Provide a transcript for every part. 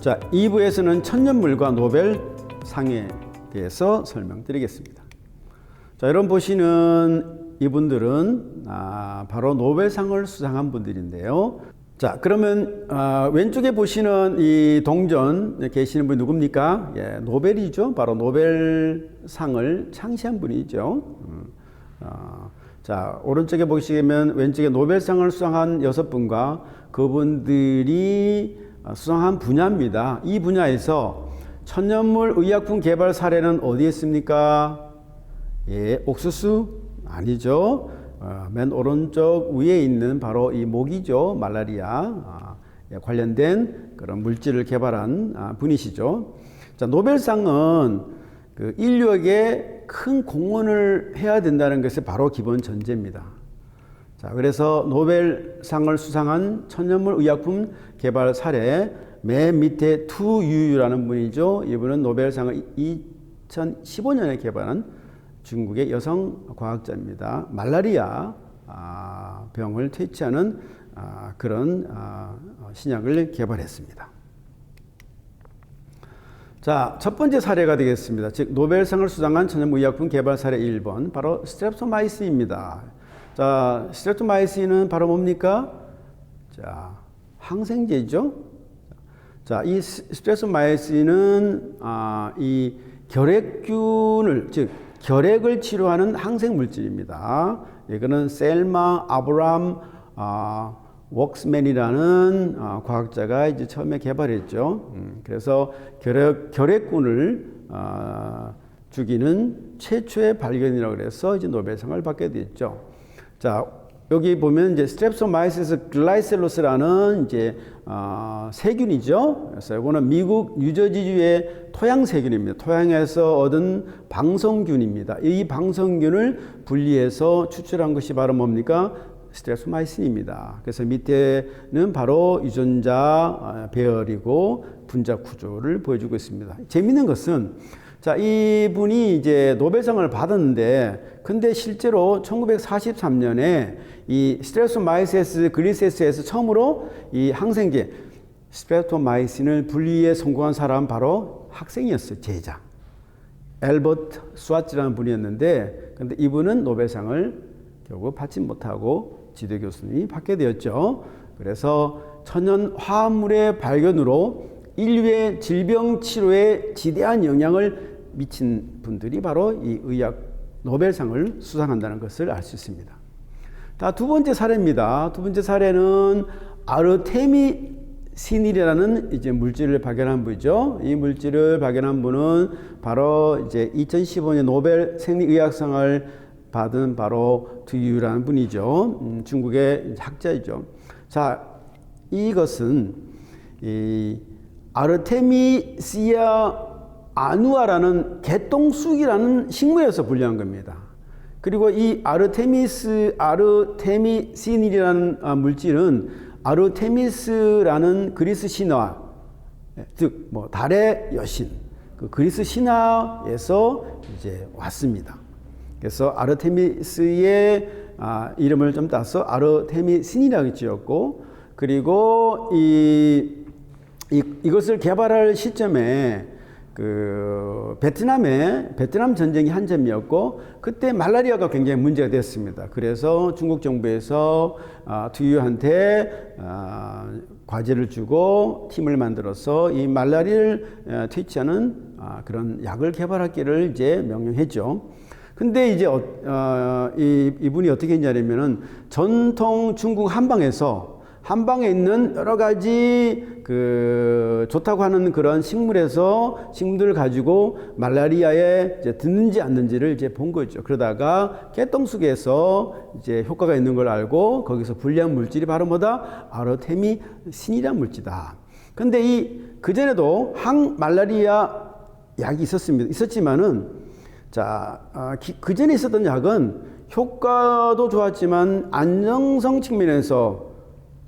자, 2부에서는 천년물과 노벨상에 대해서 설명드리겠습니다. 자, 여러분 보시는 이분들은 바로 노벨상을 수상한 분들인데요. 자, 그러면 왼쪽에 보시는 이 동전 계시는 분이 누굽니까? 예, 노벨이죠. 바로 노벨상을 창시한 분이죠. 자, 오른쪽에 보시면 왼쪽에 노벨상을 수상한 6분과 그분들이 수상한 분야입니다. 이 분야에서 천연물 의약품 개발 사례는 어디에 있습니까? 예, 옥수수? 아니죠. 맨 오른쪽 위에 있는 바로 이 모기죠. 말라리아 관련된 그런 물질을 개발한 분이시죠. 자, 노벨상은 그 인류에게 큰 공헌을 해야 된다는 것이 바로 기본 전제입니다. 자, 그래서 노벨상을 수상한 천연물 의약품 개발 사례 맨 밑에 투유유라는 분이죠. 이분은 노벨상을 2015년에 개발한 중국의 여성 과학자입니다. 말라리아 병을 퇴치하는 그런 신약을 개발했습니다. 자, 첫 번째 사례가 되겠습니다. 즉 노벨상을 수상한 천연물 의약품 개발 사례 1번 바로 스트랩토마이신입니다. 자, 스트랩토마이신은 바로 뭡니까? 자, 항생제죠. 자, 이 스트랩토마이신은 이 결핵균을 즉 결핵을 치료하는 항생 물질입니다. 이거는 셀마 아브람 웍스맨이라는 과학자가 이제 처음에 개발했죠. 그래서 결핵균을 죽이는 최초의 발견이라고 그래서 이제 노벨상을 받게 됐죠. 자, 여기 보면 이제 스트랩토마이시스 글라이셀로스라는 이제 세균이죠. 그래서 이거는 미국 뉴저지주의 토양 세균입니다. 토양에서 얻은 방성균입니다. 이 방성균을 분리해서 추출한 것이 바로 뭡니까? 스트랩토마이신입니다. 그래서 밑에는 바로 유전자 배열이고 분자 구조를 보여주고 있습니다. 재미있는 것은 자, 이분이 이제 노벨상을 받았는데 근데 실제로 1943년에 이 스트랩토마이시스 글리세스에서 처음으로 이 항생제 스트랩토마이신을 분리에 성공한 사람 바로 학생이었어요. 제자. 앨버트 스와츠라는 분이었는데 근데 이분은 노벨상을 결국 받지 못하고 지도 교수님이 받게 되었죠. 그래서 천연 화합물의 발견으로 인류의 질병 치료에 지대한 영향을 미친 분들이 바로 이 의학 노벨상을 수상한다는 것을 알 수 있습니다. 자, 두 번째 사례입니다. 두 번째 사례는 아르테미신이라는 이제 물질을 발견한 분이죠. 이 물질을 발견한 분은 바로 이제 2015년 노벨 생리의학상을 받은 바로 두유라는 분이죠. 중국의 학자이죠. 자, 이것은 이 아르테미시아 아누아라는 개똥쑥이라는 식물에서 분리한 겁니다. 그리고 이 아르테미신이라는 물질은 아르테미스라는 그리스 신화, 즉 뭐 달의 여신, 그 그리스 신화에서 이제 왔습니다. 그래서 아르테미스의 이름을 좀 따서 아르테미신이라고 지었고, 그리고 이것을 개발할 시점에 그 베트남 전쟁이 한점이었고 그때 말라리아가 굉장히 문제가 됐습니다. 그래서 중국 정부에서 두유한테 과제를 주고 팀을 만들어서 이 말라리아를 퇴치하는 그런 약을 개발하기를 이제 명령했죠. 근데 이제 이분이 어떻게 했냐면은 전통 중국 한방에 있는 여러 가지 그 좋다고 하는 그런 식물들을 가지고 말라리아에 이제 듣는지 않는지를 이제 본 거죠. 그러다가 깨똥쑥에서 이제 효과가 있는 걸 알고 거기서 분리한 물질이 바로 뭐다? 아르테미신이라는 물질이다. 근데 그전에도 항말라리아 약이 있었지만은 그전에 있었던 약은 효과도 좋았지만 안정성 측면에서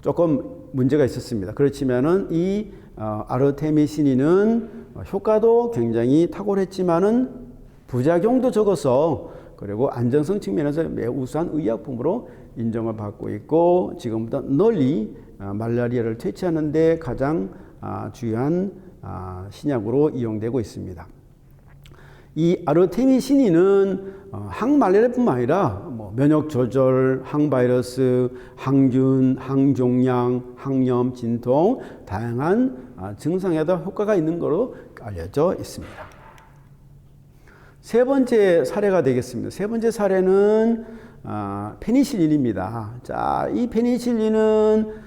조금 문제가 있었습니다. 그렇지만은 이 아르테미신이는 효과도 굉장히 탁월했지만은 부작용도 적어서 그리고 안정성 측면에서 매우 우수한 의약품으로 인정을 받고 있고 지금부터 널리 말라리아를 퇴치하는 데 가장 중요한 신약으로 이용되고 있습니다. 이 아르테미신인은 항말레리아뿐만 아니라 면역 조절, 항바이러스, 항균, 항종양, 항염, 진통 다양한 증상에도 효과가 있는 것으로 알려져 있습니다. 세 번째 사례가 되겠습니다. 세 번째 사례는 페니실린입니다. 자, 이 페니실린은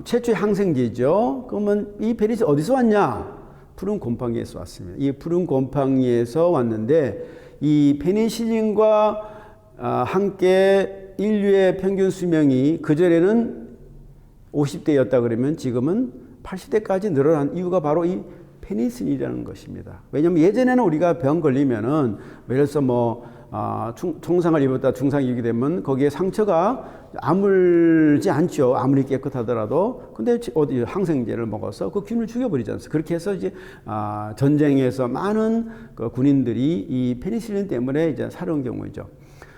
최초의 항생제죠. 그러면 이 페니실린 어디서 왔냐? 푸른 곰팡이에서 왔습니다. 이 푸른 곰팡이에서 왔는데 이 페니실린과 함께 인류의 평균 수명이 그전에는 50대였다 그러면 지금은 80대까지 늘어난 이유가 바로 이 페니실린이라는 것입니다. 왜냐하면 예전에는 우리가 병 걸리면은 예를 들어서 총상을 입었다 중상이 이렇게 되면 거기에 상처가 아물지 않죠. 아무리 깨끗하더라도. 근데 어디 항생제를 먹어서 그 균을 죽여버리지 않습니까? 그렇게 해서 이제 전쟁에서 많은 그 군인들이 이 페니실린 때문에 이제 살아온 경우이죠.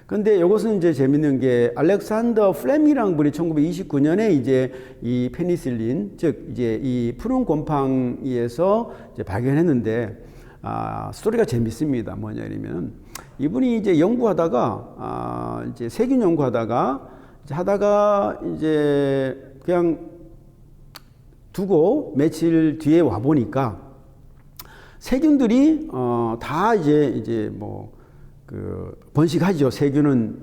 근데 이것은 이제 재밌는 게 알렉산더 플레밍이라는 분이 1929년에 이제 이 페니실린, 즉 이제 이 푸른 곰팡이에서 이제 발견했는데 스토리가 재밌습니다. 뭐냐면 이분이 이제 연구하다가 이제 세균 연구하다가 이제 그냥 두고 며칠 뒤에 와 보니까 세균들이 다 이제 번식하죠. 세균은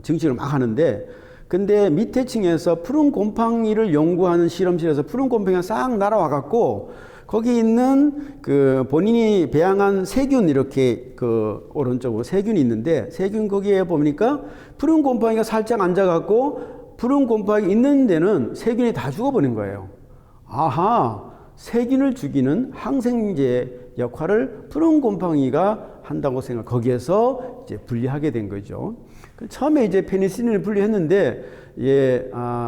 증식을 막 하는데, 근데 밑에 층에서 푸른 곰팡이를 연구하는 실험실에서 푸른 곰팡이가 싹 날아와 갖고 거기 있는 그 본인이 배양한 세균 이렇게 그 오른쪽으로 세균이 있는데 세균 거기에 보니까 푸른 곰팡이가 살짝 앉아 갖고 푸른 곰팡이 있는 데는 세균이 다 죽어버린 거예요. 아하, 세균을 죽이는 항생제 역할을 푸른 곰팡이가 한다고 거기에서 이제 분리하게 된 거죠. 처음에 이제 페니실린을 분리했는데,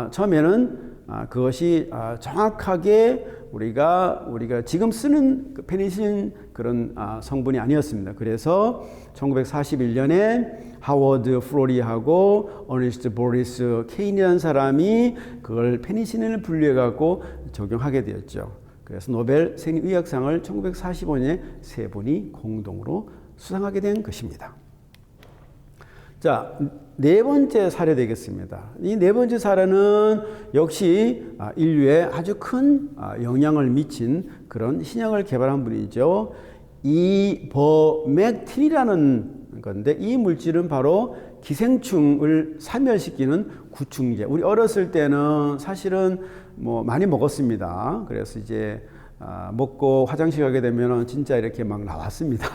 처음에는 그것이 정확하게 우리가 지금 쓰는 페니실린 그런 성분이 아니었습니다. 그래서 1941년에 하워드 플로리하고 어니스트 보리스 케인이라는 사람이 그걸 페니실린을 분리해갖고 적용하게 되었죠. 그래서 노벨 생리의학상을 1945년에 세 분이 공동으로 수상하게 된 것입니다. 자, 네 번째 사례 되겠습니다. 이 네 번째 사례는 역시 인류에 아주 큰 영향을 미친 그런 신약을 개발한 분이죠. 이버맥틴이라는 건데 이 물질은 바로 기생충을 사멸시키는 구충제. 우리 어렸을 때는 사실은 많이 먹었습니다. 그래서 이제 먹고 화장실 가게 되면 진짜 이렇게 막 나왔습니다.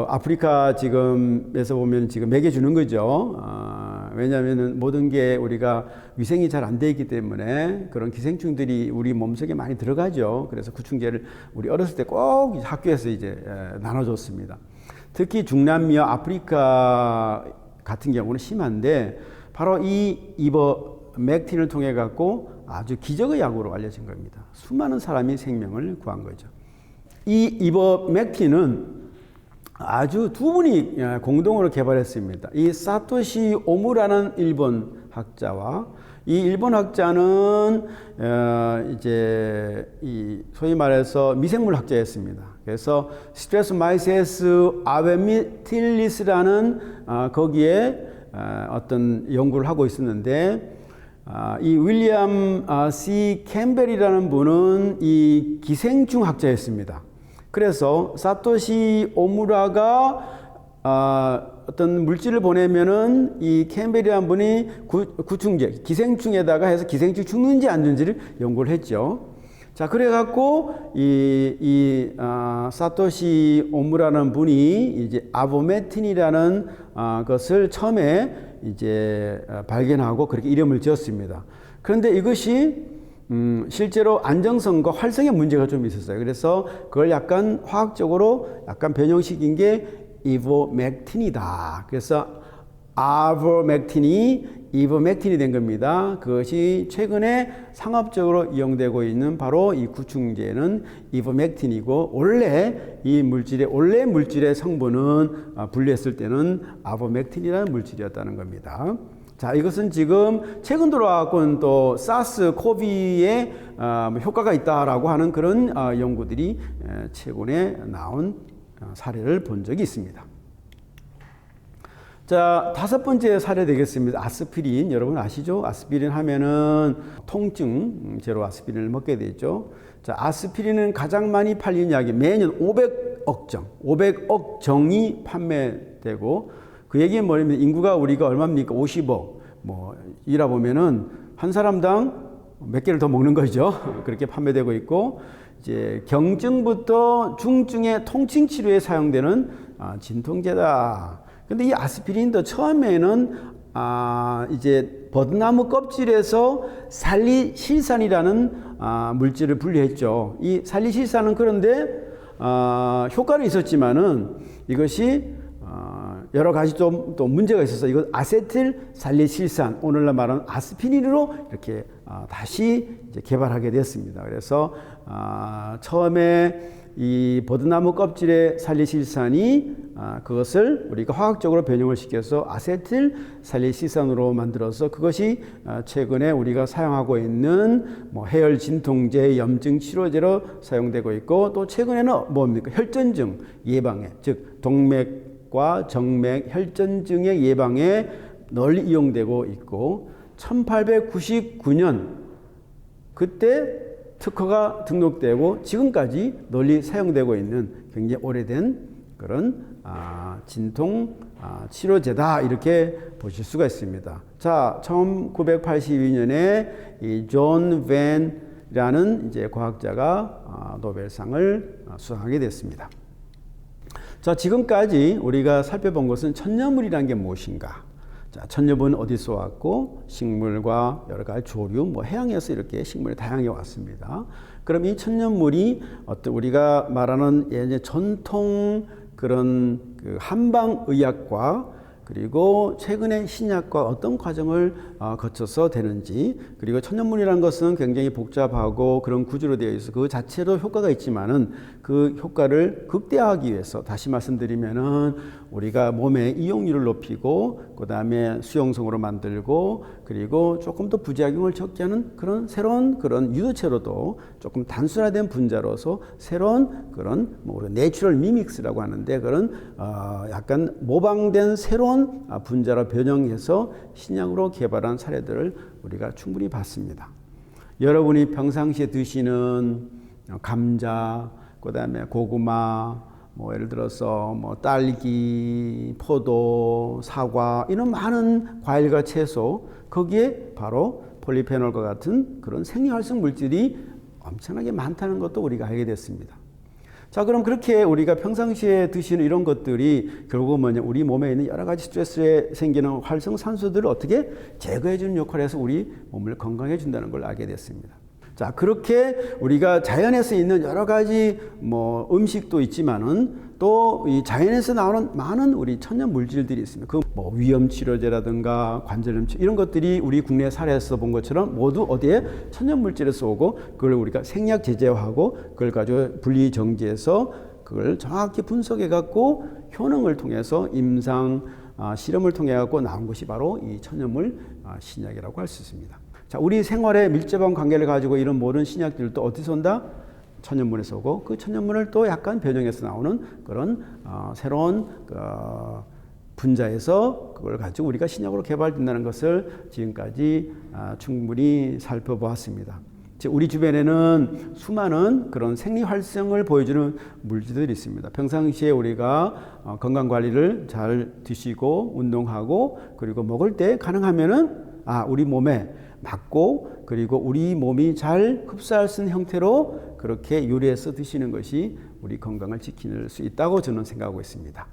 아프리카 지금에서 보면 지금 먹여주는 거죠. 왜냐하면 모든 게 우리가 위생이 잘 안 돼 있기 때문에 그런 기생충들이 우리 몸속에 많이 들어가죠. 그래서 구충제를 우리 어렸을 때 꼭 학교에서 이제 나눠줬습니다. 특히 중남미와 아프리카 같은 경우는 심한데 바로 이 이버맥틴을 통해 갖고 아주 기적의 약으로 알려진 겁니다. 수많은 사람이 생명을 구한 거죠. 이 이버맥틴은 아주 두 분이 공동으로 개발했습니다. 이 사토시 오무라는 일본 학자와 이 일본 학자는 이제 소위 말해서 미생물 학자였습니다. 그래서 스트레스마이세스 아베미틸리스라는 거기에 어떤 연구를 하고 있었는데 이 윌리엄 C. 캠벨이라는 분은 이 기생충 학자였습니다. 그래서 사토시 오무라가 어떤 물질을 보내면은 이 캠벨이라는 분이 구충제, 기생충에다가 해서 기생충 죽는지 안 죽는지를 연구를 했죠. 자, 그래갖고 사토시 오무라는 분이 이제 아보메틴이라는 것을 처음에 이제 발견하고 그렇게 이름을 지었습니다. 그런데 이것이 실제로 안정성과 활성에 문제가 좀 있었어요. 그래서 그걸 약간 화학적으로 약간 변형시킨 게 이버맥틴이다. 그래서 아버맥틴이 이버맥틴이 된 겁니다. 그것이 최근에 상업적으로 이용되고 있는 바로 이 구충제는 이버맥틴이고 원래 물질의 성분은 분리했을 때는 아버맥틴이라는 물질이었다는 겁니다. 자, 이것은 지금 최근 들어와서는 또 사스 코비에 효과가 있다라고 하는 그런 연구들이 최근에 나온 사례를 본 적이 있습니다. 자, 다섯 번째 사례 되겠습니다. 아스피린. 여러분 아시죠? 아스피린 하면은 통증제로 아스피린을 먹게 되죠. 자, 아스피린은 가장 많이 팔리는 약이 매년 500억 정이 판매되고, 그 얘기는 뭐냐면 인구가 우리가 얼마입니까? 50억. 뭐 이라 보면은 한 사람당 몇 개를 더 먹는 거죠. 그렇게 판매되고 있고, 이제 경증부터 중증의 통증 치료에 사용되는 진통제다. 근데 이 아스피린도 처음에는 이제 버드나무 껍질에서 살리실산이라는 물질을 분리했죠. 이 살리실산은 그런데 효과는 있었지만은 이것이 여러 가지 좀 또 문제가 있어서 이거 아세틸 살리실산, 오늘날 말하는 아스피린으로 이렇게 다시 이제 개발하게 됐습니다. 그래서 처음에 이 버드나무 껍질의 살리실산이 그것을 우리가 화학적으로 변형을 시켜서 아세틸 살리실산으로 만들어서 그것이 최근에 우리가 사용하고 있는 뭐 해열 진통제, 염증 치료제로 사용되고 있고, 또 최근에는 뭡니까? 혈전증 예방에, 즉 동맥과 정맥 혈전증의 예방에 널리 이용되고 있고, 1899년 그때 특허가 등록되고 지금까지 널리 사용되고 있는 굉장히 오래된 그런 진통 치료제다, 이렇게 보실 수가 있습니다. 자, 1982년에 이 존 벤이라는 이제 과학자가 노벨상을 수상하게 됐습니다. 자, 지금까지 우리가 살펴본 것은 천녀물이라는 게 무엇인가? 자, 천녀물은 어디서 왔고, 식물과 여러 가지 조류, 뭐 해양에서 이렇게 식물이 다양하게 왔습니다. 그럼 이 천녀물이 어떤 우리가 말하는 예전 전통 그런 그 한방 의학과 그리고 최근의 신약과 어떤 과정을 거쳐서 되는지, 그리고 천연물이라는 것은 굉장히 복잡하고 그런 구조로 되어 있어 그 자체로 효과가 있지만은 그 효과를 극대화하기 위해서, 다시 말씀드리면은 우리가 몸의 이용률을 높이고 그 다음에 수용성으로 만들고 그리고 조금 더 부작용을 적게 하는 그런 새로운 그런 유도체로도 조금 단순화된 분자로서 새로운 그런 뭐 우리 내추럴 미믹스라고 하는데 그런 약간 모방된 새로운 분자로 변형해서 신약으로 개발한 사례들을 우리가 충분히 봤습니다. 여러분이 평상시에 드시는 감자, 그 다음에 고구마, 뭐 예를 들어서 뭐 딸기, 포도, 사과, 이런 많은 과일과 채소, 거기에 바로 폴리페놀과 같은 그런 생리활성 물질이 엄청나게 많다는 것도 우리가 알게 됐습니다. 자, 그럼 그렇게 우리가 평상시에 드시는 이런 것들이 결국은 뭐냐, 우리 몸에 있는 여러 가지 스트레스에 생기는 활성산소들을 어떻게 제거해 주는 역할을 해서 우리 몸을 건강해 준다는 걸 알게 됐습니다. 자, 그렇게 우리가 자연에서 있는 여러 가지 뭐 음식도 있지만은 또 이 자연에서 나오는 많은 우리 천연 물질들이 있습니다. 그 뭐 위염 치료제라든가 관절염 치료, 이런 것들이 우리 국내 사례에서 본 것처럼 모두 어디에 천연 물질에서 오고, 그걸 우리가 생약 제제화하고 그걸 가지고 분리 정지해서 그걸 정확히 분석해 갖고 효능을 통해서 임상 실험을 통해 갖고 나온 것이 바로 이 천연물 신약이라고 할 수 있습니다. 자, 우리 생활에 밀접한 관계를 가지고 이런 모든 신약들도 어디서 온다? 천연물에서 오고, 그 천연물을 또 약간 변형해서 나오는 그런 새로운 분자에서 그걸 가지고 우리가 신약으로 개발된다는 것을 지금까지 충분히 살펴보았습니다. 우리 주변에는 수많은 그런 생리활성을 보여주는 물질들이 있습니다. 평상시에 우리가 건강관리를 잘 드시고 운동하고 그리고 먹을 때 가능하면은 우리 몸에 맞고 그리고 우리 몸이 잘 흡수할 수 있는 형태로 그렇게 요리해서 드시는 것이 우리 건강을 지킬 수 있다고 저는 생각하고 있습니다.